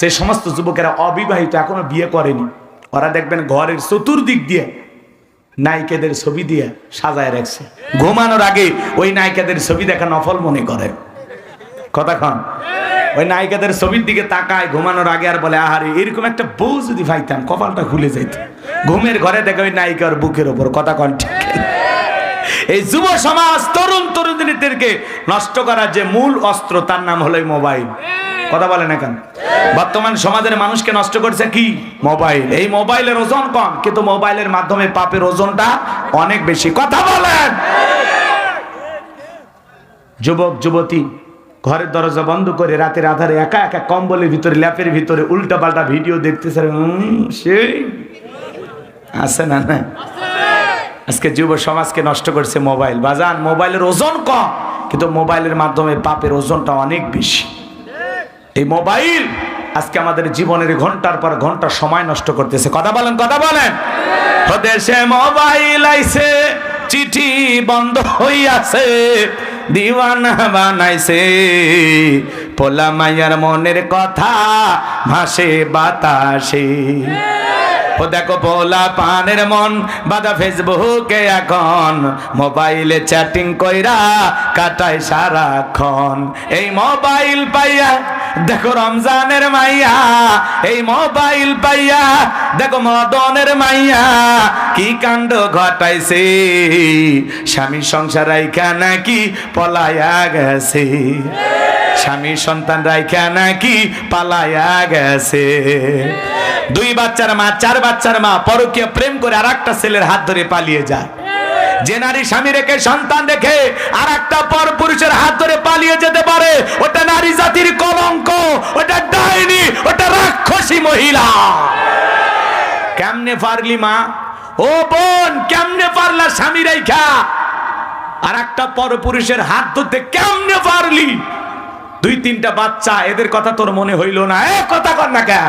যে সমস্ত যুবকেরা অবিবাহিত এখনো বিয়ে করেনি, ওরা দেখবেন ঘরের চতুর্দিক দিয়ে নায়িকাদের ছবি দিয়ে সাজায় রাখছে। ঘুমানোর আগে ওই নায়িকাদের ছবি দেখা নফল মনে করে। কথা কন, ওই নায়িকাদের ছবির দিকে তাকায় ঘুমানোর আগে আর বলে, আহারে এরকম একটা বউ যদি পাইতাম কপালটা খুলে যেত। ঘুমের ঘরে দেখে ওই নায়িকার বুকের ওপর। কথা কন ঠিক? এই যুব সমাজ তরুণ তরুণীদেরকে নষ্ট করার যে মূল অস্ত্র তার নাম হলো মোবাইল। কথা বলেন এখন, বর্তমান সমাজের মানুষকে নষ্ট করছে কি? মোবাইল। এই মোবাইলের ওজন কম, কিন্তু মোবাইলের মাধ্যমে পাপের ওজনটা অনেক বেশি। কথা বলেন। যুবক যুবতী ঘরের দরজা বন্ধ করে রাতের আধারে একা একা কম্বলের ভিতরে ল্যাপের ভিতরে উল্টা পাল্টা ভিডিও দেখতেছে। সেই আছে না? না, আজকে যুব সমাজকে নষ্ট করছে মোবাইল। বাজান, মোবাইলের ওজন কম, কিন্তু মোবাইলের মাধ্যমে পাপের ওজনটা অনেক বেশি। এই মোবাইল আজকে আমাদের জীবনের ঘন্টার পর ঘন্টা সময় নষ্ট করতেছে। কথা বলেন, কথা বলেন। দেশে মোবাইল আইছে, চিঠি বন্ধ হইয়াছে, দিওয়ানা বানাইছে, পোলা মাইয়ার মনের কথা ভাসে বাতাসে। ও দেখো পোলা পানের মন বাদা ফেসবুকে এখন, মোবাইলে চ্যাটিং কইরা কাটায় সারাক্ষণ। এই মোবাইল পাইয়া দেখো রমজানের মাইয়া, এই মোবাইল পাইয়া দেখো মদনের মাইয়া কি কাণ্ড ঘটাইছে। স্বামী সংসার রাইখা নাকি পলায়া গেছে, স্বামী সন্তান রাইখা নাকি পালায়া গেছে। 2 বাচ্চার মা, 4 বাচ্চার মা পরকীয়া প্রেম করে আরেকটা ছেলের হাত ধরে পালিয়ে যায়। যে নারী স্বামী রেখে সন্তান রেখে আরেকটা পর পুরুষের হাত ধরে পালিয়ে যেতে পারে, ওটা নারী জাতির কলঙ্ক, ওটা ডাইনি, ওটা রাক্ষসী মহিলা। কেমনে পারলি মা? ও বোন, কেমনে পারলা স্বামী রেখা আরেকটা পর পুরুষের হাত ধরতে? কেমনে পারলি? 2-3টা বাচ্চা, এদের কথা তোর মনে হইল না? কথা কর না কে?